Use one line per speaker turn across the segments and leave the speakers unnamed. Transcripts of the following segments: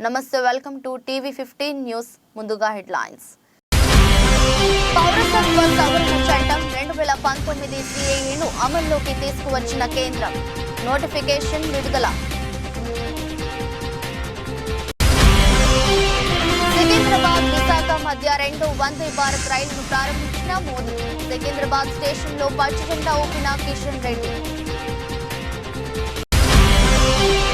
నమస్తే, welcome to TV 15 news. ముందుగా headlines. పౌరసత్వ సవరణ చట్టం 2019 సిఏఏను అమల్లోకి తీసుకువచ్చిన కేంద్రం. నోటిఫికేషన్ విడుదల. సికింద్రాబాద్ విశాఖ మధ్య 2 వందే భారత్ రైలును ప్రారంభించిన మోదీ. సికింద్రాబాద్ స్టేషన్లో పచ్చ జెండా ఊపిన కిషన్ రెడ్డి.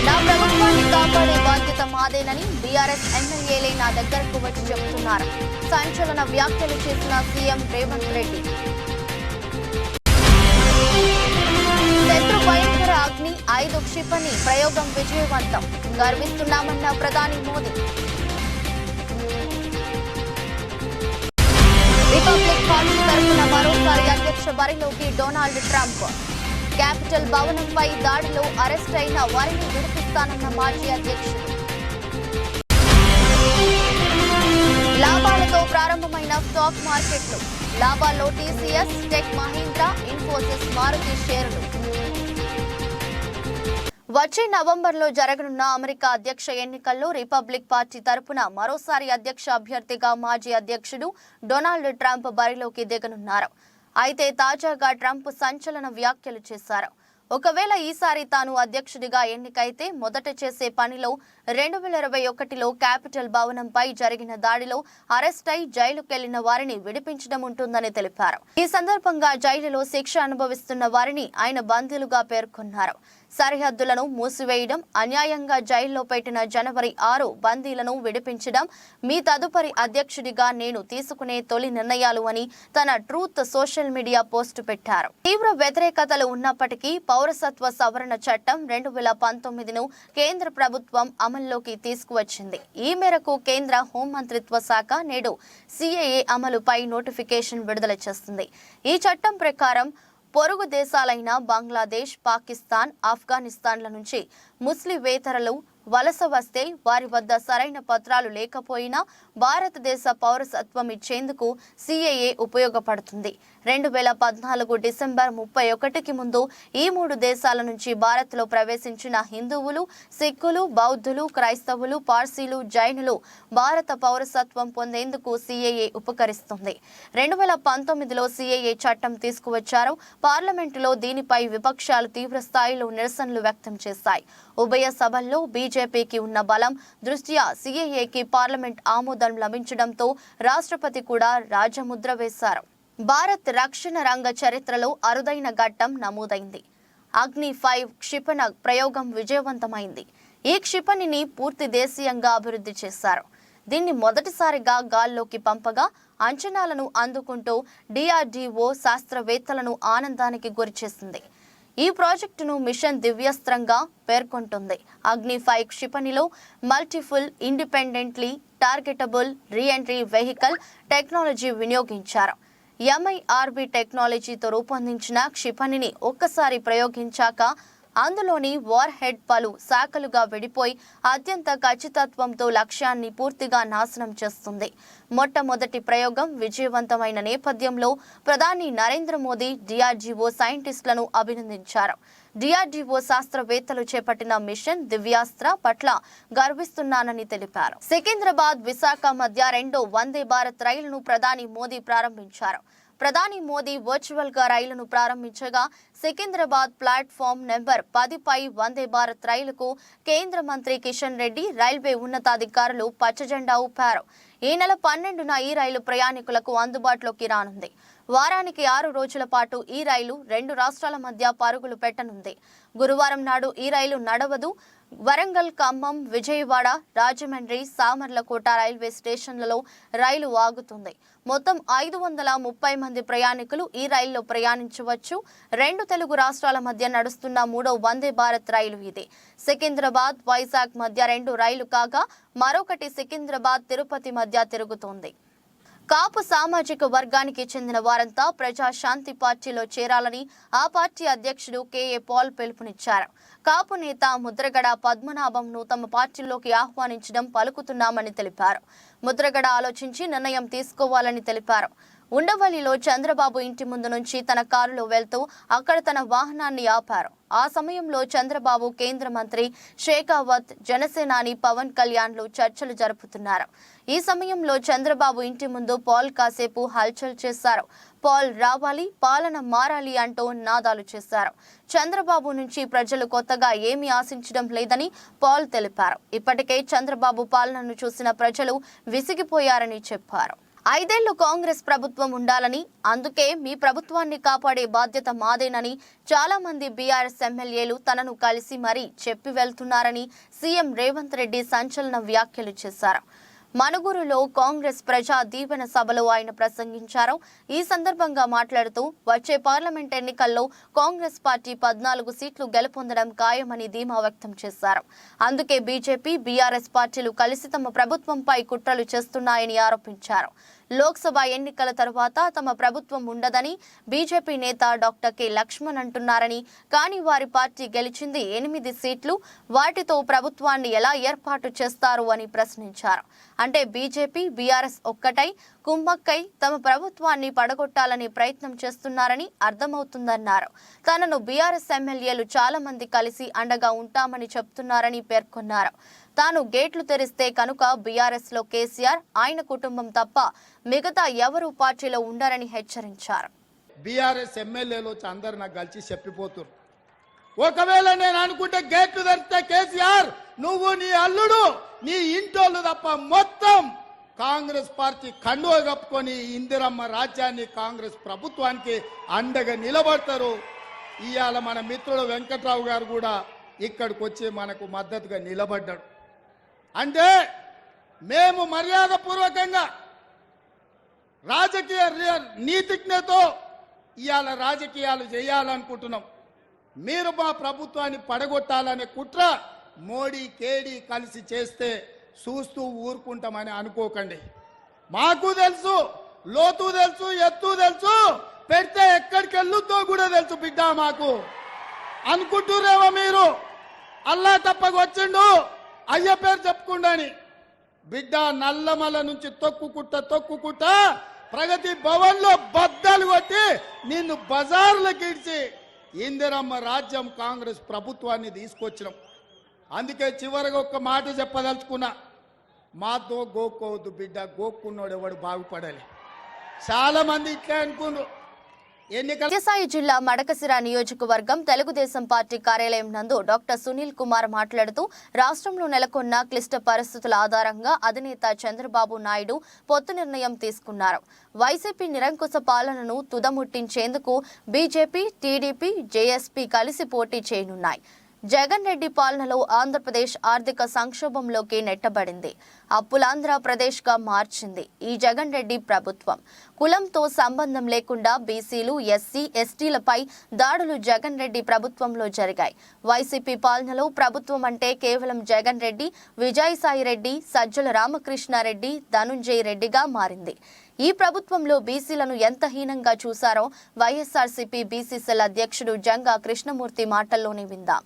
నా ప్రభుత్వాన్ని కాపాడే బాధ్యత మాదేనని బీఆర్ఎస్ ఎమ్మెల్యేలే నా దగ్గరకు వచ్చి చెబుతున్నారు. సంచలన వ్యాఖ్యలు చేసిన సీఎం రేవంత్ రెడ్డి. శత్రు భయంకర అగ్ని 5 క్షిపణి ప్రయోగం విజయవంతం. గర్విస్తున్నామన్న ప్రధాని మోదీ. రిపబ్లిక్ పార్టీ తరఫున మరోసారి అధ్యక్ష బరిలోకి డొనాల్డ్ ట్రంప్. క్యాపిటల్ భవనంపై దాడిలో అరెస్ట్ అయిన వారిని విడిపిస్తానన్న మాజీ అధ్యక్షుడు. లాభాలతో ప్రారంభమైన స్టాక్ మార్కెట్లు. లాభాల్లో టీసీఎస్, టెక్ మహీంద్రా, ఇన్ఫోసిస్, మారుతి షేర్లు. వచ్చే నవంబర్లో జరగనున్న అమెరికా అధ్యక్ష ఎన్నికల్లో రిపబ్లిక్ పార్టీ తరపున మరోసారి అధ్యక్ష అభ్యర్థిగా మాజీ అధ్యక్షుడు డొనాల్డ్ ట్రంప్ బరిలోకి దిగనున్నారు. అయితే తాజాగా ట్రంప్ సంచలన వ్యాఖ్యలు చేశారు. ఒకవేళ ఈసారి తాను అధ్యక్షుడిగా ఎన్నికైతే మొదట చేసే పనిలో 2021లో క్యాపిటల్ భవనంపై జరిగిన దాడిలో అరెస్ట్ అయి జైలుకెళ్లిన వారిని విడిపించడం ఉంటుందని తెలిపారు. ఈ సందర్భంగా జైలులో శిక్ష అనుభవిస్తున్న వారిని ఆయన బందీలుగా పేర్కొన్నారు. సరిహద్దులను మూసివేయడం, అన్యాయంగా జైల్లో పెట్టిన జనవరి 6 బందీలను విడిపించడం మీ తదుపరి అధ్యక్షుడిగా నేను తీసుకునే తొలి నిర్ణయాలు అని తన ట్రూత్ సోషల్ మీడియా పోస్టు పెట్టారు. తీవ్ర వ్యతిరేకతలు ఉన్నప్పటికీ పౌరసత్వ సవరణ చట్టం 2019ను కేంద్ర ప్రభుత్వం అమల్లోకి తీసుకువచ్చింది. ఈ మేరకు కేంద్ర హోంమంత్రిత్వ శాఖ నేడు సిఏఏ అమలుపై నోటిఫికేషన్ విడుదల చేస్తుంది. ఈ చట్టం ప్రకారం పొరుగు దేశాలైన బంగ్లాదేశ్, పాకిస్తాన్, ఆఫ్ఘనిస్తాన్ల నుంచి ముస్లిమేతరులు వలస వస్తే వారి వద్ద సరైన పత్రాలు లేకపోయినా భారతదేశ పౌరసత్వం ఇచ్చేందుకు సిఏఏ ఉపయోగపడుతుంది. 2014 డిసెంబర్ 31కి ముందు ఈ 3 దేశాల నుంచి భారత్లో ప్రవేశించిన హిందువులు, సిక్కులు, బౌద్ధులు, క్రైస్తవులు, పార్సీలు, జైనులు భారత పౌరసత్వం పొందేందుకు సిఏఏ ఉపకరిస్తుంది. 2019లో సిఏఏ చట్టం తీసుకువచ్చారు. పార్లమెంటులో దీనిపై విపక్షాలు తీవ్ర స్థాయిలో నిరసనలు వ్యక్తం చేశాయి. ఉభయ సభల్లో బీజేపీకి ఉన్న బలం దృష్ట్యా సిఏఏకి పార్లమెంట్ ఆమోదం లభించడంతో రాష్ట్రపతి కూడా రాజముద్ర వేశారు. భారత్ రక్షణ రంగ చరిత్రలో అరుదైన ఘట్టం నమోదైంది. అగ్ని 5 క్షిపణ ప్రయోగం విజయవంతమైంది. ఈ క్షిపణిని పూర్తి దేశీయంగా అభివృద్ధి చేశారు. దీన్ని మొదటిసారిగా గాల్లోకి పంపగా అంచనాలను అందుకుంటూ డిఆర్డీఓ శాస్త్రవేత్తలను ఆనందానికి గురిచేసింది. ఈ ప్రాజెక్టును మిషన్ దివ్యాస్త్రంగా పేర్కొంటుంది. అగ్ని 5 క్షిపణిలో multiple independently targetable reentry vehicle technology వినియోగించారు. ఎంఐఆర్బి టెక్నాలజీతో రూపొందించిన క్షిపణిని ఒక్కసారి ప్రయోగించాక అందులోని వార్ హెడ్ పలు శాఖలుగా విడిపోయి అత్యంత ఖచ్చితత్వంతో లక్ష్యాన్ని పూర్తిగా నాశనం చేస్తుంది. మొట్టమొదటి ప్రయోగం విజయవంతమైన నేపథ్యంలో ప్రధాని నరేంద్ర మోదీ డిఆర్డీఓ సైంటిస్టులను అభినందించారు. డిఆర్డీఓ శాస్త్రవేత్తలు చేపట్టిన మిషన్ దివ్యాస్త్ర పట్ల గర్విస్తున్నానని తెలిపారు. సికింద్రాబాద్ విశాఖ మధ్య 2 వందే భారత్ రైలును ప్రధాని మోదీ ప్రారంభించారు. ప్రధాని మోదీ వర్చువల్ గా రైలును ప్రారంభించగా సికింద్రాబాద్ ప్లాట్ఫామ్ నెంబర్ 10పై వందే భారత్ రైలుకు కేంద్ర మంత్రి కిషన్ రెడ్డి, రైల్వే ఉన్నతాధికారులు పచ్చజెండా ఊపారు. ఈ నెల 12న ఈ రైలు ప్రయాణికులకు అందుబాటులోకి రానుంది. వారానికి 6 రోజుల పాటు ఈ రైలు 2 రాష్ట్రాల మధ్య పరుగులు పెట్టనుంది. గురువారం నాడు ఈ రైలు నడవదు. వరంగల్, ఖమ్మం, విజయవాడ, రాజమండ్రి, సామర్లకోట రైల్వే స్టేషన్లలో రైలు ఆగుతుంది. మొత్తం 530 మంది ప్రయాణికులు ఈ రైల్లో ప్రయాణించవచ్చు. 2 తెలుగు రాష్ట్రాల మధ్య నడుస్తున్న 3వ వందే భారత్ రైలు ఇది. సికింద్రాబాద్, వైజాగ్ మధ్య 2 రైలు కాగా మరొకటి సికింద్రాబాద్, తిరుపతి మధ్య తిరుగుతోంది. కాపు సామాజిక వర్గానికి చెందిన వారంతా ప్రజాశాంతి పార్టీలో చేరాలని ఆ పార్టీ అధ్యక్షుడు కేఏ పాల్ పిలుపునిచ్చారు. కాపు నేత ముద్రగడ పద్మనాభంను తమ పార్టీలోకి ఆహ్వానించడం పలుకుతున్నామని తెలిపారు. ముద్రగడ ఆలోచించి నిర్ణయం తీసుకోవాలని తెలిపారు. ఉండవల్లిలో చంద్రబాబు ఇంటి ముందు నుంచి తన కారులో వెళ్తూ అక్కడ తన వాహనాన్ని ఆపారు. ఆ సమయంలో చంద్రబాబు, కేంద్ర మంత్రి షేకావత్, జనసేనాని పవన్ కళ్యాణ్లు చర్చలు జరుపుతున్నారు. ఈ సమయంలో చంద్రబాబు ఇంటి ముందు పాల్ కాసేపు హల్చల్ చేశారు. పాల్ రావాలి, పాలన మారాలి అంటూ నినాదాలు చేశారు. చంద్రబాబు నుంచి ప్రజలు కొత్తగా ఏమీ ఆశించడం లేదని పాల్ తెలిపారు. ఇప్పటికే చంద్రబాబు పాలనను చూసిన ప్రజలు విసిగిపోయారని చెప్పారు. 5 ఏళ్లు కాంగ్రెస్ ప్రభుత్వం ఉండాలని, అందుకే మీ ప్రభుత్వాన్ని కాపాడే బాధ్యత మాదేనని చాలా మంది బీఆర్ఎస్ ఎమ్మెల్యేలు తనను కలిసి మరీ చెప్పి వెళ్తున్నారని సీఎం రేవంత్ రెడ్డి సంచలన వ్యాఖ్యలు చేశారు. మనుగురులో కాంగ్రెస్ ప్రజా దీవెన సభలో ఆయన ప్రసంగించారు. ఈ సందర్భంగా మాట్లాడుతూ వచ్చే పార్లమెంట్ ఎన్నికల్లో కాంగ్రెస్ పార్టీ 14 సీట్లు గెలుపొందడం ఖాయమని ధీమా వ్యక్తం చేశారు. అందుకే బీజేపీ, బీఆర్ఎస్ పార్టీలు కలిసి తమ ప్రభుత్వంపై కుట్రలు చేస్తున్నాయని ఆరోపించారు. లోక్సభ ఎన్నికల తరువాత తమ ప్రభుత్వం ఉండదని బీజేపీ నేత డాక్టర్ కె లక్ష్మణ్ అంటున్నారని, కానీ వారి పార్టీ గెలిచింది 8 సీట్లు, వాటితో ప్రభుత్వాన్ని ఎలా ఏర్పాటు చేస్తారు అని ప్రశ్నించారు. అంటే బీజేపీ, బీఆర్ఎస్ ఒక్కటై కుమ్మక్కై తమ ప్రభుత్వాన్ని పడగొట్టాలని ప్రయత్నం చేస్తున్నారని అర్థమవుతుందన్నారు. తనను బీఆర్ఎస్ ఎమ్మెల్యేలు చాలా మంది కలిసి అండగా ఉంటామని చెప్తున్నారని పేర్కొన్నారు. తాను గేట్లు తెరిస్తే కనుక బీఆర్ఎస్ లో కేసీఆర్, ఆయన కుటుంబం తప్ప మిగతా ఎవరూ పార్టీలో ఉండరని హెచ్చరించారు.
బీఆర్ఎస్ ఎమ్మెల్యేలు అందరు నాకు కలిసి చెప్పిపోతున్నారు. ఒకవేళ నేను అనుకుంటే గేట్లు తెరిస్తే కేసీఆర్, నువ్వు, నీ అల్లుడు, నీ ఇంటోళ్ళు తప్ప మొత్తం కాంగ్రెస్ పార్టీ కండువ కప్పుకొని ఇందిరమ్మ రాజ్యాన్ని, కాంగ్రెస్ ప్రభుత్వానికి అండగా నిలబడతారు. ఇవాళ మన మిత్రుడు వెంకట్రావు గారు కూడా ఇక్కడికి వచ్చి మనకు మద్దతుగా నిలబడ్డాడు. అంటే మేము మర్యాదపూర్వకంగా రాజకీయ నీతిజ్ఞతో ఇవాళ రాజకీయాలు చేయాలనుకుంటున్నాం. మీరు మా ప్రభుత్వాన్ని పడగొట్టాలనే కుట్ర మోడీ, కేడీ కలిసి చేస్తే చూస్తూ ఊరుకుంటామని అనుకోకండి. మాకు తెలుసు, లోతు తెలుసు, ఎత్తు తెలుసు, పెడితే ఎక్కడికి వెళ్ళుద్దో కూడా తెలుసు బిడ్డ. మాకు అనుకుంటున్నారేమో మీరు అల్లా తప్పకు వచ్చిండు, అయ్య పేరు చెప్పుకుండాని. బిడ్డ నల్లమల నుంచి తొక్కుకుంటా ప్రగతి భవన్ లో బద్దలు కొట్టి నిన్ను బజార్లకు ఇడిచి ఇందిరమ్మ రాజ్యం, కాంగ్రెస్ ప్రభుత్వాన్ని తీసుకొచ్చినాం. అందుకే చివరిగా ఒక్క మాట చెప్పదలుచుకున్నా, మాతో గోక్కోవద్దు బిడ్డ, గోక్కున్నాడు ఎవడు బాగుపడాలి. చాలా మంది ఇట్లా అనుకున్నారు.
సత్యసాయి జిల్లా మడకశిర నియోజకవర్గం తెలుగుదేశం పార్టీ కార్యాలయం నందు డాక్టర్ సునీల్ కుమార్ మాట్లాడుతూ రాష్ట్రంలో నెలకొన్న క్లిష్ట పరిస్థితుల ఆధారంగా అధినేత చంద్రబాబు నాయుడు పొత్తు నిర్ణయం తీసుకున్నారు. వైసీపీ నిరంకుశ పాలనను తుదముట్టించేందుకు బీజేపీ, టీడీపీ, జేఎస్పీ కలిసి పోటీ చేయనున్నాయి. జగన్ రెడ్డి పాలనలో ఆంధ్రప్రదేశ్ ఆర్థిక సంక్షోభంలోకి నెట్టబడింది. అప్పులాంధ్రప్రదేశ్గా మార్చింది ఈ జగన్ రెడ్డి ప్రభుత్వం. కులంతో సంబంధం లేకుండా బీసీలు, ఎస్సీ, ఎస్టీలపై దాడులు జగన్ రెడ్డి ప్రభుత్వంలో జరిగాయి. వైసీపీ పాలనలో ప్రభుత్వం అంటే కేవలం జగన్ రెడ్డి, విజయసాయి రెడ్డి, సజ్జల రామకృష్ణారెడ్డి, ధనుంజయ రెడ్డిగా మారింది. ఈ ప్రభుత్వంలో బీసీలను ఎంత హీనంగా చూశారో వైఎస్ఆర్సీపీ బీసీసీఎల్ అధ్యక్షుడు జంగా కృష్ణమూర్తి మాటల్లోనే విందాం.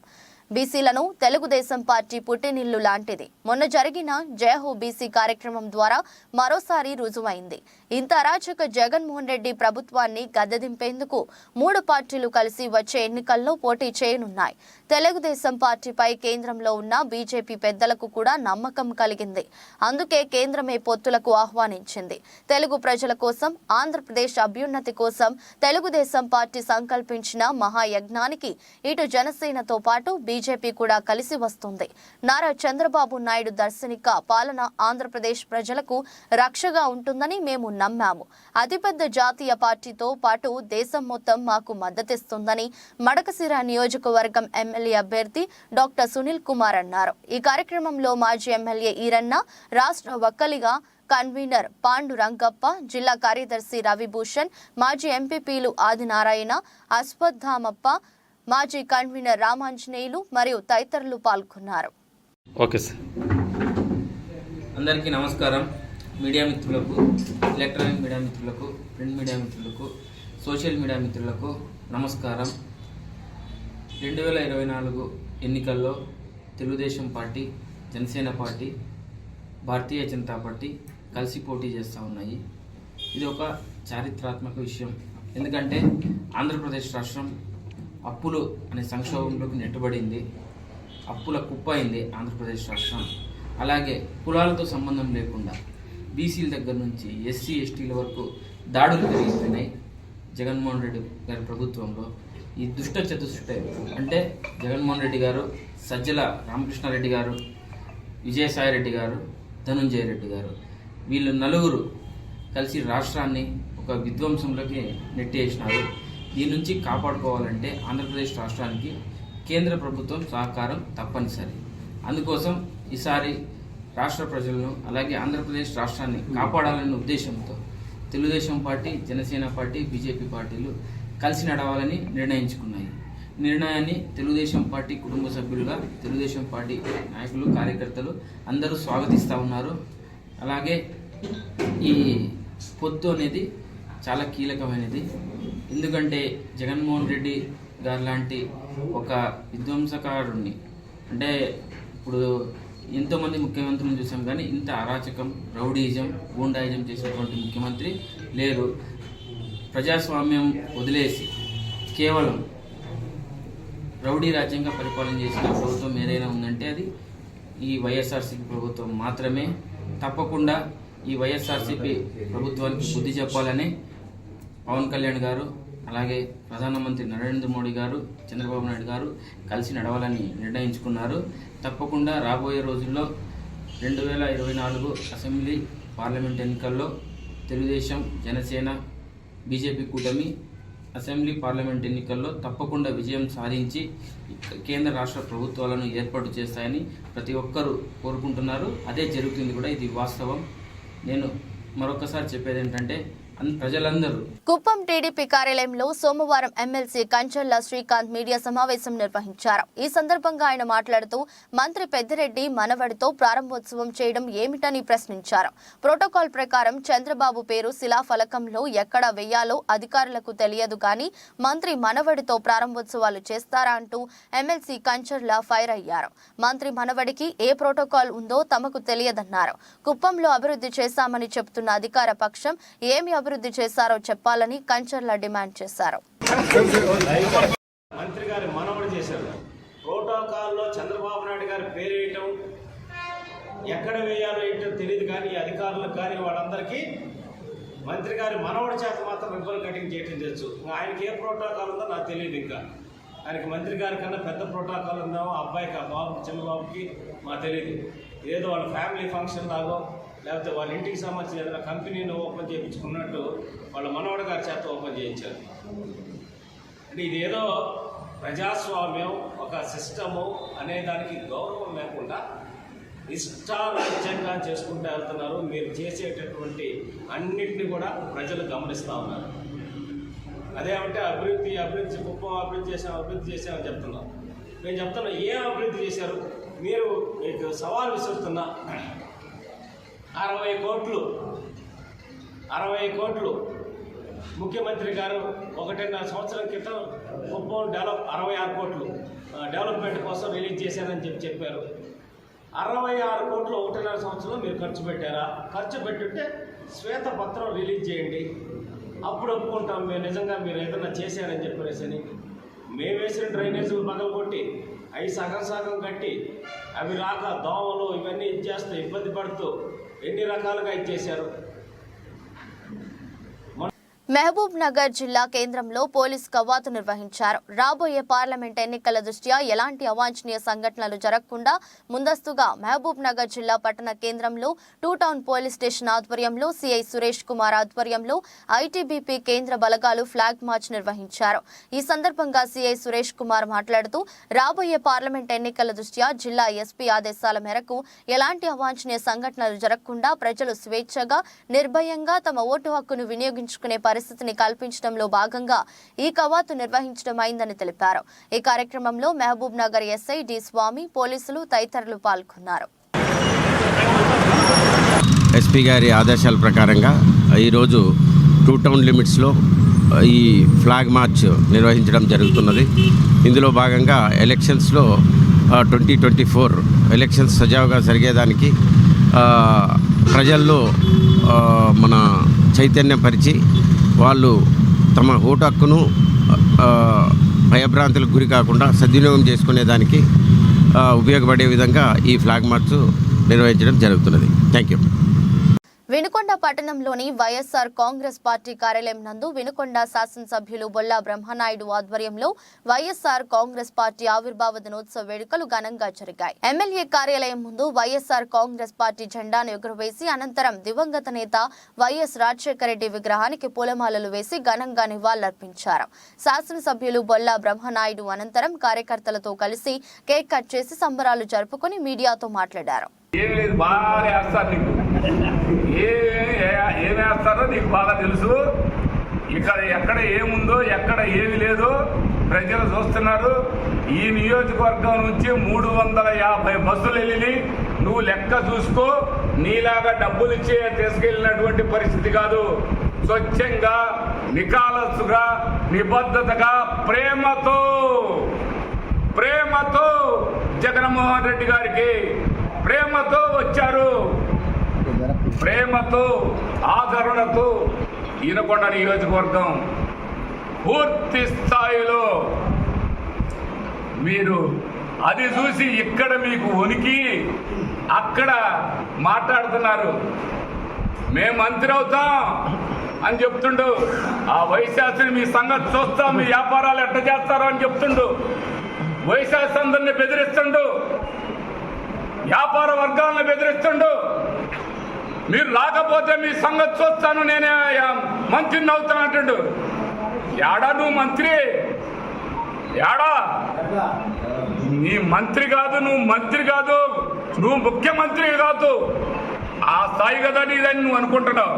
బీసీలను తెలుగుదేశం పార్టీ పుట్టినిల్లు లాంటిది. మొన్న జరిగిన జయహో బీసీ కార్యక్రమం ద్వారా మరోసారి రుజువైంది. ఇంత అరాచక జగన్మోహన్ రెడ్డి ప్రభుత్వాన్ని గద్దెదింపేందుకు 3 పార్టీలు కలిసి వచ్చే ఎన్నికల్లో పోటీ చేయనున్నాయి. తెలుగుదేశం పార్టీపై కేంద్రంలో ఉన్న బీజేపీ పెద్దలకు కూడా నమ్మకం కలిగింది. అందుకే కేంద్రమే పొత్తులకు ఆహ్వానించింది. తెలుగు ప్రజల కోసం, ఆంధ్రప్రదేశ్ అభ్యున్నతి కోసం తెలుగుదేశం పార్టీ సంకల్పించిన మహాయజ్ఞానికి ఇటు జనసేనతో పాటు బీజేపీ కూడా కలిసి వస్తుంది. నారా చంద్రబాబు నాయుడు దర్శనిక పాలన ఆంధ్రప్రదేశ్ ప్రజలకు రక్షగా ఉంటుందని మేము నమ్మాము. అతిపెద్ద జాతీయ పార్టీతో పాటు దేశం మొత్తం మాకు మద్దతిస్తుందని మడకశిర నియోజకవర్గం ఎమ్మెల్యే అభ్యర్థి డాక్టర్ సునీల్ కుమార్ అన్నారు. ఈ కార్యక్రమంలో మాజీ ఎమ్మెల్యే ఈరన్న, రాష్ట్ర వక్కలిగా కన్వీనర్ పాండు రంగప్ప, జిల్లా కార్యదర్శి రవిభూషణ్, మాజీ ఎంపీపీలు ఆదినారాయణ, అశ్వత్థామప్ప, మాజీ కన్వీనర్ రామాంజనేయులు మరియు తదితరులు పాల్గొన్నారు.
Okay sir. అందరికీ నమస్కారం. మీడియా మిత్రులకు, ఎలక్ట్రానిక్ మీడియా మిత్రులకు, ప్రింట్ మీడియా మిత్రులకు, సోషల్ మీడియా మిత్రులకు నమస్కారం. 2024 ఎన్నికల్లో Telugu Desam party, Janasena party, Bharatiya Janata party కలిసి పోటీ చేస్తూ ఉన్నాయి. ఇది ఒక చారిత్రాత్మక విషయం. ఎందుకంటే ఆంధ్రప్రదేశ్ రాష్ట్రం అప్పులు అనే సంక్షోభంలోకి నెట్టబడింది. అప్పుల కుప్ప అయింది ఆంధ్రప్రదేశ్ రాష్ట్రం. అలాగే కులాలతో సంబంధం లేకుండా బీసీల దగ్గర నుంచి ఎస్సీ ఎస్టీల వరకు దాడులు పెరిగిపోయినాయి. జగన్మోహన్ రెడ్డి గారి ప్రభుత్వంలో ఈ దుష్ట చతుష్టయ అంటే జగన్మోహన్ రెడ్డి గారు, సజ్జల రామకృష్ణారెడ్డి గారు, విజయసాయి రెడ్డి గారు, ధనుంజయ రెడ్డి గారు, వీళ్ళు నలుగురు కలిసి రాష్ట్రాన్ని ఒక విధ్వంసంలోకి నెట్టేసినారు. దీని నుంచి కాపాడుకోవాలంటే ఆంధ్రప్రదేశ్ రాష్ట్రానికి కేంద్ర ప్రభుత్వం సహకారం తప్పనిసరి. అందుకోసం ఈసారి రాష్ట్ర ప్రజలను అలాగే ఆంధ్రప్రదేశ్ రాష్ట్రాన్ని కాపాడాలనే ఉద్దేశంతో Telugu Desam party, Janasena party, BJP పార్టీలు కలిసి నడవాలని నిర్ణయించుకున్నాయి. నిర్ణయాన్ని తెలుగుదేశం పార్టీ కుటుంబ సభ్యులుగా తెలుగుదేశం పార్టీ నాయకులు, కార్యకర్తలు అందరూ స్వాగతిస్తూ ఉన్నారు. అలాగే ఈ పొత్తు అనేది చాలా కీలకమైనది. ఎందుకంటే జగన్మోహన్ రెడ్డి గారు లాంటి ఒక విధ్వంసకారుణ్ణి, అంటే ఇప్పుడు ఎంతోమంది ముఖ్యమంత్రులను చూసాం కానీ ఇంత అరాచకం, రౌడీయిజం, గూండాయిజం చేసినటువంటి ముఖ్యమంత్రి లేరు. ప్రజాస్వామ్యం వదిలేసి కేవలం రౌడీ రాజ్యంగా పరిపాలన చేసిన ప్రభుత్వం ఏదైనా ఉందంటే అది ఈ వైఎస్ఆర్సీపీ ప్రభుత్వం మాత్రమే. తప్పకుండా ఈ వైఎస్ఆర్సీపీ ప్రభుత్వానికి బుద్ధి చెప్పాలని పవన్ కళ్యాణ్ గారు, అలాగే ప్రధానమంత్రి నరేంద్ర మోడీ గారు, చంద్రబాబు నాయుడు గారు కలిసి నడవాలని నిర్ణయించుకున్నారు. తప్పకుండా రాబోయే రోజుల్లో 2024 అసెంబ్లీ పార్లమెంట్ ఎన్నికల్లో తెలుగుదేశం, జనసేన, బీజేపీ కూటమి అసెంబ్లీ పార్లమెంట్ ఎన్నికల్లో తప్పకుండా విజయం సాధించి కేంద్ర రాష్ట్ర ప్రభుత్వాలను ఏర్పాటు చేస్తాయని ప్రతి ఒక్కరూ కోరుకుంటున్నారు. అదే జరుగుతుంది కూడా, ఇది వాస్తవం. నేను మరొకసారి చెప్పేది ఏంటంటే ప్రజలందరూ
కుప్పం టీడీపీ కార్యాలయంలో సోమవారం ఎమ్మెల్సీ కంచర్ల శ్రీకాంత్ మీడియా సమావేశం నిర్వహించారు. ఈ సందర్భంగా ఆయన మాట్లాడుతూ మంత్రి పెద్దిరెడ్డి మనవడితో ప్రారంభోత్సవం చేయడం ఏమిటని ప్రశ్నించారు. ప్రోటోకాల్ ప్రకారం చంద్రబాబు పేరు శిలాఫలకంలో ఎక్కడ వేయాలో అధికారులకు తెలియదు కానీ మంత్రి మనవడితో ప్రారంభోత్సవాలు చేస్తారా అంటూ ఎమ్మెల్సీ కంచర్ల ఫైర్ అయ్యారు. మంత్రి మనవడికి ఏ ప్రోటోకాల్ ఉందో తమకు తెలియదన్నారు. కుప్పంలో అభివృద్ధి చేశామని చెబుతున్న అధికార పక్షం ఏమి అభివృద్ధి చేశారో చెప్పాలని కంచర్ల డిమాండ్ చేశారు.
మంత్రి గారి మనవడు చేశారు. ప్రోటోకాల్లో చంద్రబాబు నాయుడు గారి పేరు వేయటం, ఎక్కడ వేయాలో ఏంటో తెలియదు కానీ అధికారులకు కానీ వాళ్ళందరికీ మంత్రి గారి మనవడి చేత మాత్రం రిబ్బన్ కటింగ్ చేయటం చేయొచ్చు. ఆయనకి ఏ ప్రోటోకాల్ ఉందో నాకు తెలియదు. ఇంకా ఆయనకి మంత్రి గారి కన్నా పెద్ద ప్రోటోకాల్ ఉందేమో అబ్బాయికి, ఆ బాబు చంద్రబాబుకి మాకు తెలియదు. ఏదో వాళ్ళ ఫ్యామిలీ ఫంక్షన్ లాగో లేకపోతే వాళ్ళ ఇంటికి సంబంధించిన ఏదైనా కంపెనీని ఓపెన్ చేయించుకున్నట్టు వాళ్ళ మనవడి గారి చేత ఓపెన్ చేయించారు. అంటే ఇదేదో ప్రజాస్వామ్యం, ఒక సిస్టము అనే దానికి గౌరవం లేకుండా ఇష్టారాజ్యంగా చేసుకుంటూ వెళ్తున్నారు. మీరు చేసేటటువంటి అన్నింటినీ కూడా ప్రజలు గమనిస్తూ ఉన్నారు. అదేమంటే అభివృద్ధి కుప్పం అభివృద్ధి చేసామని చెప్తున్నాం. నేను చెప్తున్నా, ఏం అభివృద్ధి చేశారు మీరు? మీకు సవాల్ విసురుతున్నా, 60 కోట్లు ముఖ్యమంత్రి గారు 1.5 సంవత్సరం క్రితం కుప్పం 66 కోట్లు డెవలప్మెంట్ కోసం రిలీజ్ చేశారని చెప్పారు. 66 కోట్లు 1.5 సంవత్సరంలో మీరు ఖర్చు పెట్టారా? ఖర్చు పెట్టుంటే శ్వేతపత్రం రిలీజ్ చేయండి, అప్పుడు ఒప్పుకుంటాం మేము నిజంగా మీరు ఏదైనా చేశారని చెప్పేసి. మేము వేసిన డ్రైనేజీలు పగలగొట్టి అవి సగం కట్టి అవి రాక దోమలు ఇవన్నీ ఇచ్చేస్తూ ఇబ్బంది పడుతూ ఎన్ని రకాలుగా ఇచ్చేశారు.
మహబూబ్ నగర్ జిల్లా కేంద్రంలో పోలీస్ కవాతు నిర్వహించారు. రాబోయే పార్లమెంట్ ఎన్నికల దృష్ట్యా ఎలాంటి అవాంఛనీయ సంఘటనలు జరగకుండా ముందస్తుగా మహబూబ్ నగర్ జిల్లా పట్టణ కేంద్రంలో 2 టౌన్ పోలీస్ స్టేషన్ ఆధ్వర్యంలో సిఐ సురేష్ కుమార్ ఆధ్వర్యంలో ఐటీబీపీ కేంద్ర బలగాలు ఫ్లాగ్ మార్చ్ నిర్వహించారు. ఈ సందర్భంగా సిఐ సురేష్ కుమార్ మాట్లాడుతూ రాబోయే పార్లమెంట్ ఎన్నికల దృష్ట్యా జిల్లా ఎస్పీ ఆదేశాల మేరకు ఎలాంటి అవాంఛనీయ సంఘటనలు జరగకుండా ప్రజలు స్వేచ్ఛగా, నిర్భయంగా తమ ఓటు హక్కును వినియోగించుకునే పరిస్థితిని కల్పించడంలో భాగంగా ఈ కవాతు నిర్వహించడం అయిందని తెలిపారు. ఈ కార్యక్రమంలో మహబూబ్ నగర్ ఎస్ఐ డి స్వామి, పోలీసులు తదితరులు పాల్గొన్నారు.
ఎస్పీ గారి ఆదేశాల ప్రకారంగా ఈరోజు 2 టౌన్ లిమిట్స్లో ఈ ఫ్లాగ్ మార్చ్ నిర్వహించడం జరుగుతున్నది. ఇందులో భాగంగా ఎలక్షన్స్లో 2024 ఎలక్షన్స్ సజావుగా జరిగేదానికి ప్రజల్లో మన చైతన్యపరిచి వాళ్ళు తమ ఓటు హక్కును భయభ్రాంతులకు గురి కాకుండా సద్వినియోగం చేసుకునేదానికి ఉపయోగపడే విధంగా ఈ ఫ్లాగ్ మార్చ్ నిర్వహించడం జరుగుతున్నది. Thank you.
వినుకొండ పట్టణంలోని వైఎస్ఆర్ కాంగ్రెస్ పార్టీ కార్యాలయం నందు వినుకొండ శాసనసభ్యులు బొల్లా బ్రహ్మనాయుడు ఆధ్వర్యంలో వైఎస్ఆర్ కాంగ్రెస్ పార్టీ ఆవిర్భావ దినోత్సవ వేడుకలు ఘనంగా జరిగాయి. ఎమ్మెల్యే కార్యాలయం ముందు వైఎస్ఆర్ కాంగ్రెస్ పార్టీ జెండాను ఎగురవేసి అనంతరం దివంగత నేత వైఎస్ రాజశేఖర రెడ్డి విగ్రహానికి పూలమాలలు వేసి ఘనంగా నివాళులర్పించారు. శాసనసభ్యులు బొల్లా బ్రహ్మనాయుడు అనంతరం కార్యకర్తలతో కలిసి కేక్ కట్ చేసి సంబరాలు జరుపుకుని మీడియాతో మాట్లాడారు.
ఏమేస్తారో నీకు బాగా తెలుసు. ఇక్కడ ఎక్కడ ఏముందో ఎక్కడ ఏమి లేదో ప్రజలు చూస్తున్నారు. ఈ నియోజకవర్గం నుంచి 350 బస్సులు వెళ్ళి నువ్వు లెక్క చూసుకో. నీలాగా డబ్బులు ఇచ్చే తీసుకెళ్ళినటువంటి పరిస్థితి కాదు. స్వచ్ఛంగా, నికాలస్సుగా, నిబద్ధతగా, ప్రేమతో జగన్మోహన్ రెడ్డి గారికి ప్రేమతో వచ్చారు. ప్రేమతో, ఆదరణతో ఈనకొండ నియోజకవర్గం పూర్తి స్థాయిలో మీరు అది చూసి ఇక్కడ మీకు వణికి అక్కడ మాట్లాడుతున్నారు. మేము మంత్రి అవుతాం అని చెప్తుండు. ఆ వైశాస్త్రి మీ సంగతి చూస్తాం, మీ వ్యాపారాలు ఎట్లా చేస్తారో అని చెప్తుండు. వైశాస్త్రి అందరిని బెదిరిస్తుండు, వ్యాపార వర్గాలను బెదిరిస్తుండు. మీరు రాకపోతే మీ సంగతి చూస్తాను, నేనే మంత్రిని అవుతాను అంటుండు. యాడా నువ్వు మంత్రి? యాడా నీ మంత్రి కాదు, నువ్వు మంత్రి కాదు, నువ్వు ముఖ్యమంత్రి కాదు. ఆ స్థాయి కదా నీదని నువ్వు అనుకుంటున్నావు.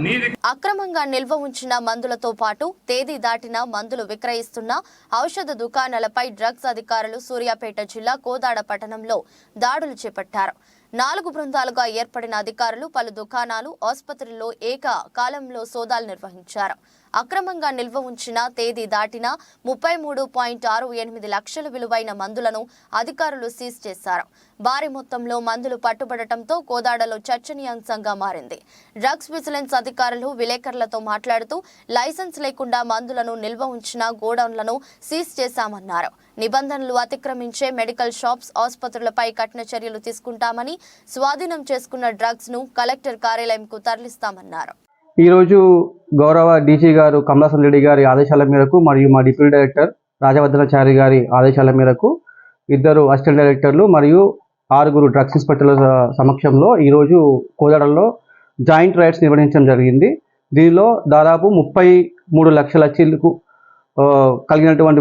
నీది
అక్రమంగా నిల్వ ఉంచిన మందులతో పాటు తేదీ దాటిన మందులు విక్రయిస్తున్న ఔషధ దుకాణాలపై డ్రగ్స్ అధికారులు సూర్యాపేట జిల్లా కోదాడ పట్టణంలో దాడులు చేపట్టారు. 4 బృందాలుగా ఏర్పడిన అధికారులు పలు దుకాణాలు, ఆసుపత్రుల్లో ఏకకాలంలో సోదాలు నిర్వహించారు. అక్రమంగా నిల్వ ఉంచిన తేదీ దాటిన 33.68 లక్షల విలువైన మందులను అధికారులు సీజ్ చేశారు. భారీ మొత్తంలో మందులు పట్టుబడటంతో కోదాడలో చర్చనీయాంశంగా మారింది. డ్రగ్స్ విజిలెన్స్ అధికారులు విలేకరులతో మాట్లాడుతూ లైసెన్స్ లేకుండా మందులను నిల్వ ఉంచిన గోడౌన్లను సీజ్ చేశామన్నారు. నిబంధనలు అతిక్రమించే మెడికల్ షాప్స్, ఆసుపత్రులపై కఠిన చర్యలు తీసుకుంటామని, స్వాధీనం చేసుకున్న డ్రగ్స్ ను కలెక్టర్ కార్యాలయంకు తరలిస్తామన్నారు.
ఈరోజు గౌరవ డీజీ గారు కమలాసన్ రెడ్డి గారి ఆదేశాల మేరకు మరియు మా డిప్యూటీ డైరెక్టర్ రాజవర్ధనాచారి గారి ఆదేశాల మేరకు 2 అసిస్టెంట్ డైరెక్టర్లు మరియు 6 డ్రగ్స్ ఇన్స్పెక్టర్ల సమక్షంలో ఈరోజు కోదాడలో జాయింట్ రైడ్స్ నిర్వహించడం జరిగింది. దీనిలో దాదాపు 33 లక్షల చిల్లుకు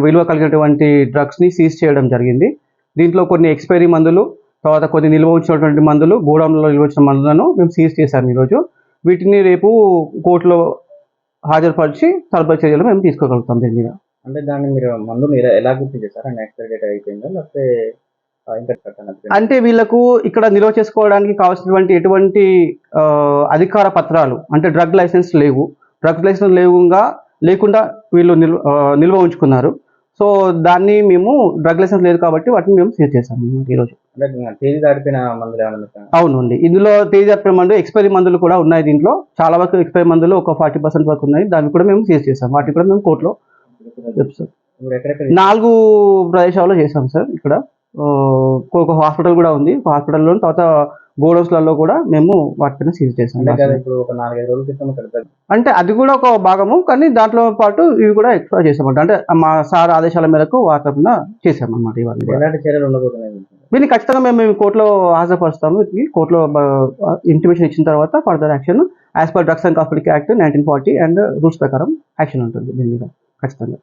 విలువ కలిగినటువంటి డ్రగ్స్ని సీజ్ చేయడం జరిగింది. దీంట్లో కొన్ని ఎక్స్పైరీ మందులు, తర్వాత కొన్ని నిల్వ ఉంచినటువంటి మందులు, గోడౌన్లో నిల్వ ఉంచిన మందులను మేము సీజ్ చేశాము. ఈరోజు వీటిని రేపు కోర్టులో హాజరుపరిచి తదుపరి చర్యలు మేము తీసుకోగలుగుతాం. దీని మీద
అంటే దాన్ని మీరు మందులు ఎలా గుర్తు చేశారు? అంటే ఎక్స్పైరీ డేట్ అయిపోయిందా లేకపోతే
అంటే వీళ్ళకు ఇక్కడ నిల్వ చేసుకోవడానికి కావాల్సినటువంటి ఎటువంటి అధికార పత్రాలు అంటే డ్రగ్ లైసెన్స్ లేవు. డ్రగ్ లైసెన్స్ లేకుండా వీళ్ళు నిల్వ ఉంచుకున్నారు. సో దాన్ని మేము డ్రగ్ లైసెన్స్ లేదు కాబట్టి వాటిని మేము సీజ్ చేసాము ఈరోజు.
తేదీ దాటిపోయిన మందులు ఏమన్నా?
అవునండి, ఇందులో తేదీ దాటిపోయిన మందులు, ఎక్స్పైరీ మందులు కూడా ఉన్నాయి. దీంట్లో చాలా వరకు ఎక్స్పైరీ మందులు ఒక 40% వరకు ఉన్నాయి. దాన్ని కూడా మేము సీజ్ చేసాం. వాటిని కూడా మేము కోర్టులో 4 ప్రదేశాల్లో చేసాం సార్. ఇక్కడ ఒక హాస్పిటల్ కూడా ఉంది. ఒక హాస్పిటల్లో తర్వాత గోడౌన్స్లలో కూడా మేము వాటిని సీజ్ చేసాం.
ఇప్పుడు ఒక 4-5 రోజుల క్రితం
అంటే అది కూడా ఒక భాగము, కానీ దాంట్లో పాటు ఇవి కూడా ఎక్స్ట్రా చేసామంట. అంటే మా సార్ ఆదేశాల మేరకు వాటిని చేసామన్నమాట. ఇవన్నీ
ఎలాంటి చర్యలు ఉండబోతున్నాయి?
వీటిని ఖచ్చితంగా మేము కోర్టులో హాజరుపరుస్తాము. కోర్టులో ఇంటిమేషన్ ఇచ్చిన తర్వాత further action as per drugs and cosmetic act 1940 and rules ప్రకారం యాక్షన్ ఉంటుంది దీని మీద ఖచ్చితంగా.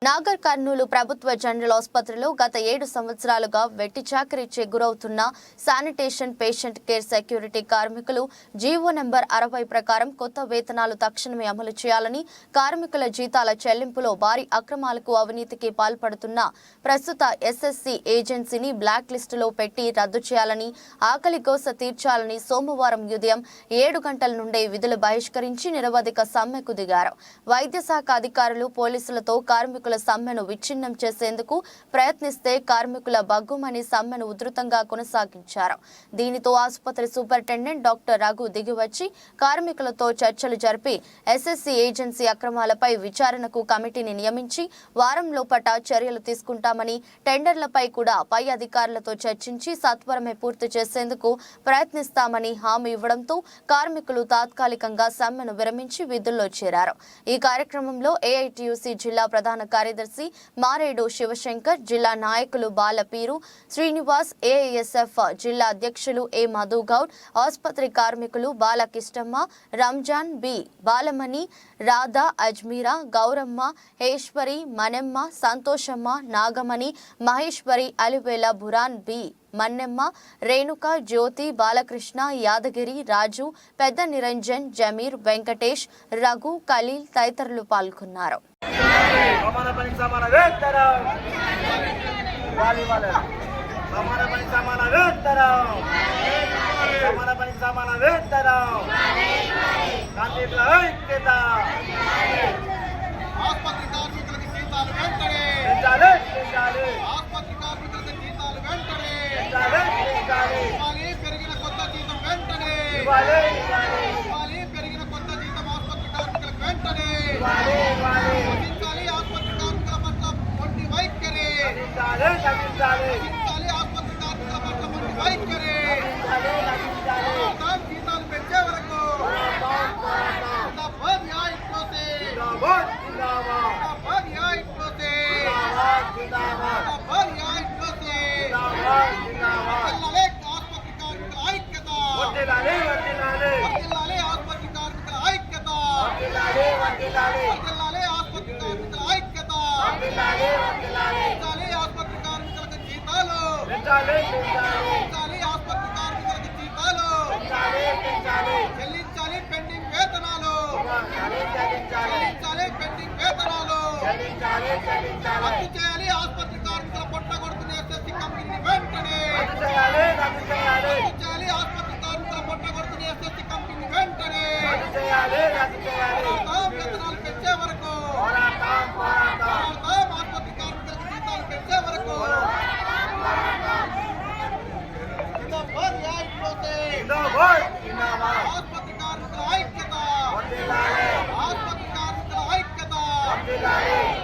నాగర్ కర్నూలు ప్రభుత్వ జనరల్ ఆసుపత్రిలో గత 7 సంవత్సరాలుగా వెట్టి చాకరీకి గురవుతున్న శానిటేషన్, పేషెంట్ కేర్, సెక్యూరిటీ కార్మికులు జీవో నెంబర్ 60 ప్రకారం కొత్త వేతనాలు తక్షణమే అమలు చేయాలని, కార్మికుల జీతాల చెల్లింపులో భారీ అక్రమాలకు, అవినీతికి పాల్పడుతున్న ప్రస్తుత ఎస్ఎస్సి ఏజెన్సీని బ్లాక్ లిస్టులో పెట్టి రద్దు చేయాలని, ఆకలి కోస తీర్చాలని సోమవారం ఉదయం 7 గంటల నుండే విధులు బహిష్కరించి నిరవధిక సమ్మెకు దిగారు. వైద్య శాఖ అధికారులు, పోలీసులతో కార్మికులు కార్మికుల సమ్మెను విచ్ఛిన్నం చేసేందుకు ప్రయత్నిస్తే కార్మికుల బగ్గుమని సమ్మెను ఉధృతంగా కొనసాగించారు. దీనితో ఆసుపత్రి సూపరింటెండెంట్ డాక్టర్ రఘు దిగివచ్చి కార్మికులతో చర్చలు జరిపి ఎస్ఎస్సీ ఏజెన్సీ అక్రమాలపై విచారణకు కమిటీని నియమించి వారం లోపట చర్యలు తీసుకుంటామని, టెండర్లపై కూడా పై అధికారులతో చర్చించి సత్వరమే పూర్తి చేసేందుకు ప్రయత్నిస్తామని హామీ ఇవ్వడంతో కార్మికులు తాత్కాలికంగా సమ్మెను విరమించి విధుల్లో చేరారు. ఈ కార్యక్రమంలో ఏఐటియుసి జిల్లా ప్రధాన కార్యదర్శి మారేడు శివశంకర్, జిల్లా నాయకులు బాలపీరు శ్రీనివాస్, ఏఐఎస్ఎఫ్ జిల్లా అధ్యక్షులు ఏ మధుగౌడ్, ఆసుపత్రి కార్మికులు బాలకిష్టమ్మ, రంజాన్ బి, బాలమణి, రాధా, అజ్మీరా, గౌరమ్మ, హేశ్వరి, మನೆమ్మ, సంతోషమ్మ, నాగమణి, మహేశ్వరి, అలివేల, బురాన్ బి, మన్నెమ్మ, రేణుక, జ్యోతి, బాలకృష్ణ, యాదగిరి, రాజు, పెద్ద నిరంజన్, జమీర్, వెంకటేష్, రఘు, ఖలీల్ తదితరులు పాల్గొన్నారు.
ఆసుపత్రి కార్మికులకు జీతాలు వెంటనే, ఆసుపత్రి కార్మికులకు జీతాలు వెంటనే, ఇవ్వాలి పెరిగిన కొత్త జీతం వెంటనే, ఇవ్వాలి పెరిగిన కొత్త జీతం ఆసుపత్రి కార్మికులకు వెంటనే, రక్షించాలి ఆసుపత్రి కార్మికుల పట్ల మొండి వైఖరి, రక్షించాలి ఆసుపత్రి కార్మికుల పట్ల మొండి వైఖరి, జీతాలు పెంచే వరకు ఆసుపత్రి కార్మికుల ఐక్యత, ఆసుపత్రి కార్మికుల ఐక్యత, ఆసుపత్రి కార్మికులకు జీతాలు, ఆసుపత్రి కార్మికులకు జీతాలు చెల్లించాలి, పెండింగ్ వేతనాలు చెల్లించాలి, పెండింగ్ వేతనాలు రద్దు చేయాలి, ఆసుపత్రి కార్మికుల పొట్ట కొడుతున్న ఎస్ఎస్సీ కంపెనీని వెంటనే రద్దు చేయాలి, ఆసుపత్రి కార్మికుల పొట్ట కొడుతున్న ఎస్ఎస్సీ కంపెనీని వెంటనే వేతనాలు పెంచే వరకు, ఆసుపత్రి కార్మికులకు జీతాలు పెంచే వరకు ఆసుపత్రి కార్మికుల ఐక్యత, ఆసుపత్రి కార్మికుల ఐక్యత,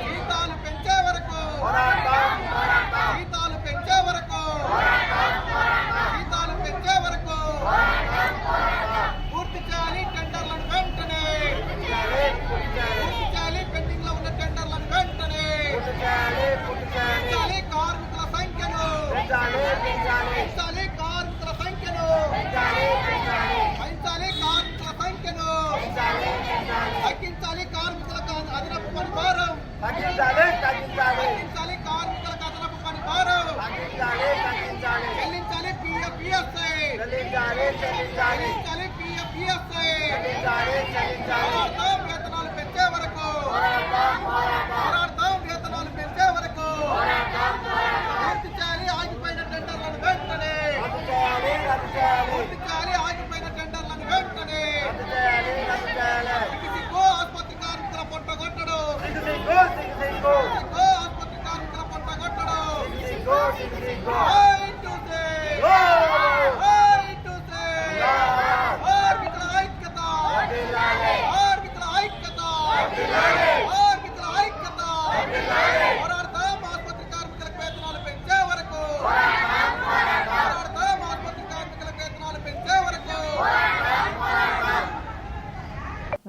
జీతాలు పెంచే వరకు, జీతాలు పెంచే వరకు, జీతాలు పెంచే వరకు పూర్తి చేయాలి టెండర్లను వెంటనే, పూర్తి చేయాలి పెండింగ్ లో ఉన్న టెండర్లను వెంటనే, పెంచాలి కార్మికుల సంఖ్యను, పెంచాలి కార్మికుల సంఖ్యను, పెంచాలి కార్మికుల సంఖ్యను, తగ్గించాలి కార్మికులకు అదనపు పని భారం, తగ్గించాలి కార్మికులకు అదనపు పని భారం, చెల్లించాలి పిఎఫ్ఈఎస్ఐ, చెల్లించాలి పిఎఫ్ఈఎస్ఐ, పోరాడతాం వేతనాలు పెంచే వరకు, పోరాడతాం వేతనాలు పెంచే వరకు, పూర్తి చేయాలి ఆగిపోయిన టెండర్లను వెంటనే, పూర్తి చేయాలి ఆగిపోయిన టెండర్లను వెంటనే, ఆసుపత్రి కార్మికుల పొట్ట కొట్టడు, ఆసుపత్రి కార్మికుల పొట్ట కొట్టడు, కార్మికుల ఐక్యత, కార్మికుల ఐక్యత, కార్మికుల ఐక్యత, పోరాడతాం ఆసుపత్రి కార్మికులకు వేతనాలు పెంచే వరకు, పోరాడతాం ఆసుపత్రి కార్మికులకు వేతనాలు పెంచే వరకు.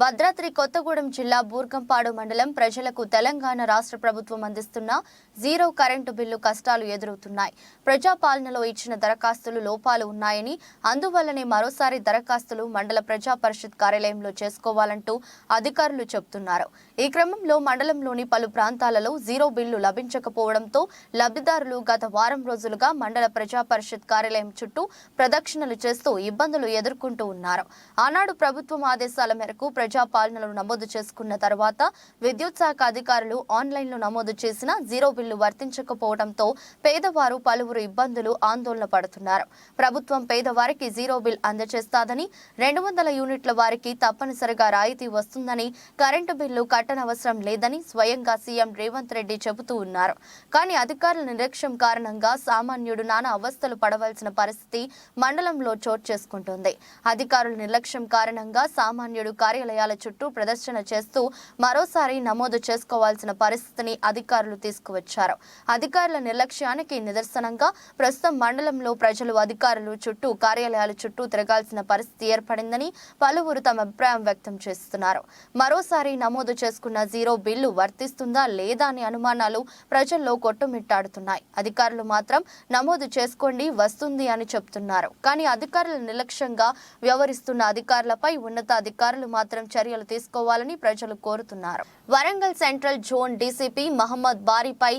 భద్రాద్రి కొత్తగూడెం జిల్లా బూర్గంపాడు మండలం ప్రజలకు తెలంగాణ రాష్ట్ర ప్రభుత్వం అందిస్తున్న జీరో కరెంటు బిల్లు కష్టాలు ఎదురవుతున్నాయి. ప్రజాపాలనలో ఇచ్చిన దరఖాస్తులు లోపాలు ఉన్నాయని, అందువల్లనే మరోసారి దరఖాస్తులు మండల ప్రజా పరిషత్ కార్యాలయంలో చేసుకోవాలంటూ అధికారులు చెబుతున్నారు. ఈ క్రమంలో మండలంలోని పలు ప్రాంతాలలో జీరో బిల్లు లభించకపోవడంతో లబ్ధిదారులు గత వారం రోజులుగా మండల ప్రజా పరిషత్ కార్యాలయం చుట్టూ ప్రదక్షిణలు చేస్తూ ఇబ్బందులు ఎదుర్కొంటూ ఉన్నారు. ఆనాడు ప్రభుత్వం ఆదేశాల మేరకు ప్రజాపాలన సంఘటనలు నమోదు చేసుకున్న తర్వాత విద్యుత్ శాఖ అధికారులు ఆన్లైన్లో నమోదు చేసిన జీరో బిల్లు వర్తించకపోవడంతో పేదవారు పలువురు ఇబ్బందులు ఆందోళన పడుతున్నారు. ప్రభుత్వం పేదవారికి జీరో బిల్ అందజేస్తాదని, 200 యూనిట్ల వారికి తప్పనిసరిగా రాయితీ వస్తుందని, కరెంటు బిల్లు కట్టనవసరం లేదని స్వయంగా సీఎం రేవంత్ రెడ్డి చెబుతూ ఉన్నారు. కానీ అధికారుల నిర్లక్ష్యం కారణంగా సామాన్యుడు నానా అవస్థలు పడవలసిన పరిస్థితి మండలంలో చోటు చేసుకుంటోంది. అధికారుల నిర్లక్ష్యం కారణంగా సామాన్యుడు కార్యాలయాల చుట్టూ ప్రదర్శన చేస్తూ మరోసారి నమోదు చేసుకోవాల్సిన పరిస్థితిని అధికారులు తీసుకువచ్చారు. అధికారుల నిర్లక్ష్యానికి నిదర్శనంగా ప్రస్తుతం మండలంలో ప్రజలు అధికారులు చుట్టూ కార్యాలయాల చుట్టూ తిరగాల్సిన పరిస్థితి ఏర్పడిందని పలువురు తమ అభిప్రాయం వ్యక్తం చేస్తున్నారు. మరోసారి నమోదు చేసుకున్న జీరో బిల్లు వర్తిస్తుందా లేదా అనే అనుమానాలు ప్రజల్లో కొట్టుమిట్టాడుతున్నాయి. అధికారులు మాత్రం నమోదు చేసుకోండి వస్తుంది అని చెప్తున్నారు. కానీ అధికారుల నిర్లక్ష్యంగా వ్యవహరిస్తున్న అధికారులపై ఉన్నతాధికారులు మాత్రం చర్యలు తీసుకోవాలని ప్రజలు కోరుతున్నారు. Warangal central zone DCP Mohammed బారీపై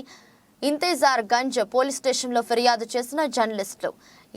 ఇంతేజార్ గంజ్ పోలీస్ స్టేషన్లో ఫిర్యాదు చేసిన జర్నలిస్టులు.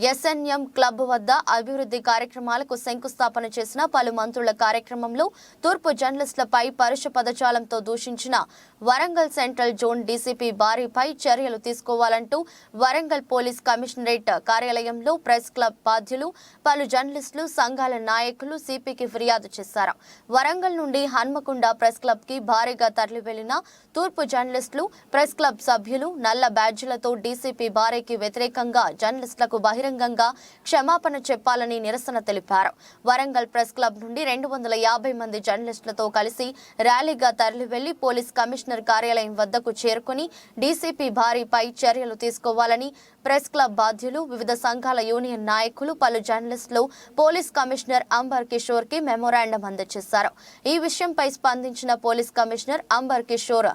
ఎస్ఎన్ఎం క్లబ్ వద్ద అభివృద్ధి కార్యక్రమాలకు శంకుస్థాపన చేసిన పలు మంత్రుల కార్యక్రమంలో తూర్పు జర్నలిస్టులపై పరుష పదజాలంతో దూషించిన వరంగల్ సెంట్రల్ జోన్ డీసీపీ బారీపై చర్యలు తీసుకోవాలంటూ వరంగల్ పోలీస్ కమిషనరేట్ కార్యాలయంలో ప్రెస్ క్లబ్ బాధ్యులు, పలు జర్నలిస్టులు, సంఘాల నాయకులు సిపికి ఫిర్యాదు చేశారు. వరంగల్ నుండి హన్మకొండ ప్రెస్ క్లబ్ కి భారీగా తరలి వెళ్లిన తూర్పు జర్నలిస్టులు, ప్రెస్ క్లబ్ సభ్యులు నల్ల బ్యాడ్జీలతో డీసీపీ బారీకి వ్యతిరేకంగా జర్నలిస్టులకు బహిరంగంగా క్షమాపణ చెప్పాలని నిరసన తెలిపారు. వరంగల్ ప్రెస్ క్లబ్ నుండి 250 మంది జర్నలిస్టులతో కలిసి ర్యాలీగా తరలి వెళ్లి పోలీస్ కమిషనర్ కార్యాలయం వద్దకు చేరుకుని డీసీపీ బారీపై చర్యలు తీసుకోవాలని ప్రెస్ క్లబ్ బాధ్యులు, వివిధ సంఘాల యూనియన్ నాయకులు, పలు జర్నలిస్టులు పోలీస్ కమిషనర్ అంబర్ కిషోర్ కి మెమోరాండం అందజేశారు. ఈ విషయంపై స్పందించిన పోలీస్ కమిషనర్ అంబర్ కిషోర్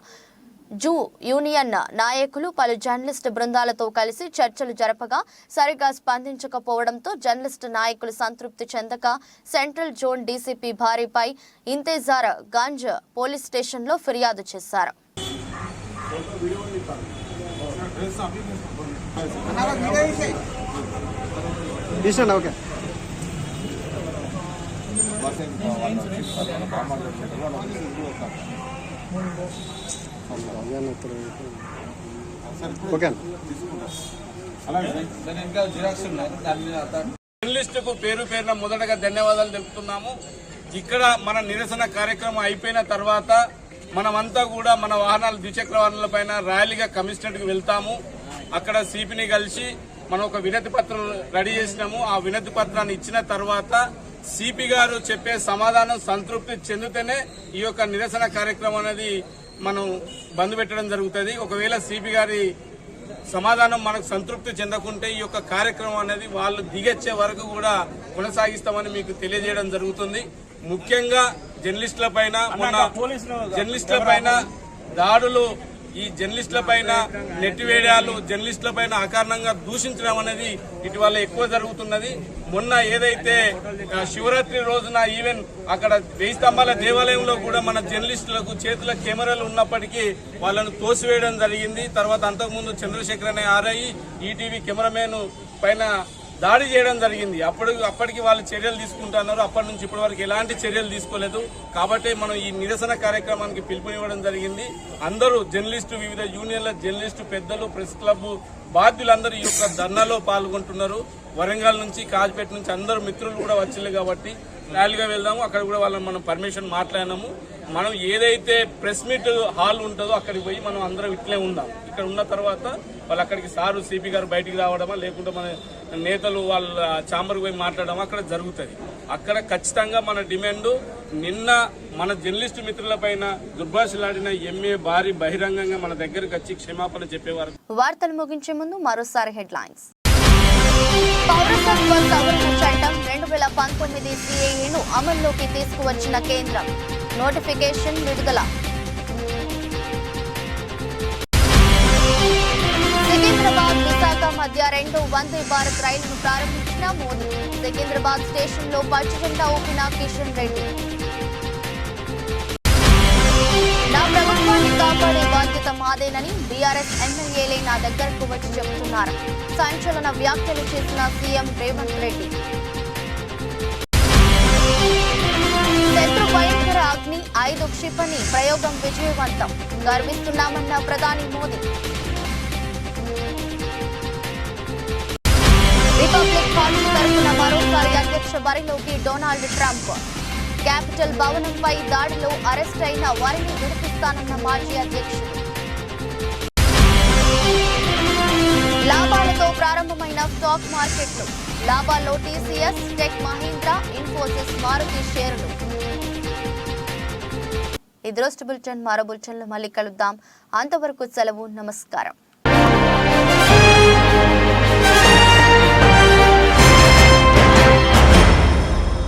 జూ యూనియన్ నాయకులు, పలు జర్నలిస్టు బృందాలతో కలిసి చర్చలు జరపగా సరిగా స్పందించకపోవడంతో జర్నలిస్టు నాయకులు సంతృప్తి చెందక సెంట్రల్ జోన్ డీసీపీ బారీపై ఇంతేజార్ గంజ్ పోలీస్ స్టేషన్లో ఫిర్యాదు చేశారు.
జర్నలిస్టుకు పేరున మొదటగా ధన్యవాదాలు తెలుపుతున్నాము. ఇక్కడ మన నిరసన కార్యక్రమం అయిపోయిన తర్వాత మనమంతా కూడా మన వాహనాలు, ద్విచక్ర వాహనాల పైన ర్యాలీగా కమిషనరేట్ కి వెళ్తాము. అక్కడ సిపిని కలిసి మనం ఒక వినతి పత్రం రెడీ చేసినాము. ఆ వినతి పత్రాన్ని ఇచ్చిన తర్వాత సిపి గారు చెప్పే సమాధానం సంతృప్తి చెందితేనే ఈ యొక్క నిరసన కార్యక్రమం అనేది మనం బంద్ పెట్టడం జరుగుతుంది. ఒకవేళ సిపి గారి సమాధానం మనకు సంతృప్తి చెందకుంటే ఈ యొక్క కార్యక్రమం అనేది వాళ్ళు దిగొచ్చే వరకు కూడా కొనసాగిస్తామని మీకు తెలియజేయడం జరుగుతుంది. ముఖ్యంగా జర్నలిస్టుల పైన దాడులు, ఈ జర్నలిస్టుల పైన నెట్టివేయడాలు, జర్నలిస్టుల పైన అకారణంగా దూషించడం అనేది ఇటీవల ఎక్కువ జరుగుతున్నది. మొన్న ఏదైతే శివరాత్రి రోజున ఈవెన్ అక్కడ 1000 స్తంభాల దేవాలయంలో కూడా మన జర్నలిస్టులకు చేతుల కెమెరాలు ఉన్నప్పటికీ వాళ్ళను తోసివేయడం జరిగింది. తర్వాత అంతకుముందు చంద్రశేఖర్ అనే ఆర్ఐ ఈటీవీ కెమెరామెన్ పైన దాడి చేయడం జరిగింది. అప్పటికి వాళ్ళు చర్యలు తీసుకుంటున్నారు. అప్పటి నుంచి ఇప్పటి వరకు ఎలాంటి చర్యలు తీసుకోలేదు. కాబట్టి మనం ఈ నిరసన కార్యక్రమానికి పిలుపునివ్వడం జరిగింది. అందరూ జర్నలిస్టు, వివిధ యూనియన్ల జర్నలిస్టు పెద్దలు, ప్రెస్ క్లబ్ బాధ్యులందరూ ఈ యొక్క ధర్నాలో పాల్గొంటున్నారు. వరంగల్ నుంచి, కాజ్పేట నుంచి అందరూ మిత్రులు కూడా వచ్చింది కాబట్టి ర్యాలీగా వెళ్దాము. అక్కడ కూడా వాళ్ళని మనం పర్మిషన్ మాట్లాడినాము. మనం ఏదైతే ప్రెస్ మీట్ హాల్ ఉంటుందో అక్కడికి పోయి మనం అందరం ఇట్లే ఉందాం. ఇక్కడ ఉన్న తర్వాత వాళ్ళు అక్కడికి సారు సిపి గారు బయటికి రావడమా, లేకుంటే మన నేతలు వాళ్ళ ఛాంబర్కి పోయి మాట్లాడడమా అక్కడ జరుగుతుంది. అక్కడ ఖచ్చితంగా మన డిమాండ్, నిన్న మన జర్నలిస్టు మిత్రుల పైన దుర్భాషలాడిన ఎంఏ బారీ బహిరంగంగా మన దగ్గరకు వచ్చి క్షమాపణ చెప్పేవారు.
వార్తలు ముగించే ముందు మరోసారి హెడ్లైన్స్. పౌరసత్వ సవరణ చట్టం 2019 సిఏఏను అమల్లోకి తీసుకువచ్చిన కేంద్రం, నోటిఫికేషన్ విడుదల. సికింద్రాబాద్ విశాఖ మధ్య 2 వందే భారత్ రైలును ప్రారంభించిన మోదీ. సికింద్రాబాద్ స్టేషన్లో పచ్చి జెండా ఊపిన కిషన్ రెడ్డి. నా ప్రభుత్వాన్ని కాపాడే బాధ్యత మాదేనని బీఆర్ఎస్ ఎమ్మెల్యేలే నా దగ్గరకు వచ్చి చెబుతున్నారు. సంచలన వ్యాఖ్యలు చేసిన సీఎం రేవంత్ రెడ్డి. శత్రు భయంకర అగ్ని 5 క్షిపణి ప్రయోగం విజయవంతం, గర్విస్తున్నామన్న ప్రధాని మోదీ. రిపబ్లిక్ పార్టీ తరఫున మరోసారి అధ్యక్ష బరిలోకి డొనాల్డ్ ట్రంప్. క్యాపిటల్ భవనంపై దాడిలో అరెస్ట్ అయిన వారిని విడిపిస్తానన్న మాజీ అధ్యక్షుడు. లాభాలతో ప్రారంభమైన స్టాక్ మార్కెట్లు. లాభాల్లో టీసీఎస్, టెక్ మహీంద్రా, ఇన్ఫోసిస్, మారుతి షేర్లు. ఈ దృష్టి బులెటిన్ మరో బులెటిన్లో మళ్ళీ కలుద్దాం. అంతవరకు సెలవు. నమస్కారం.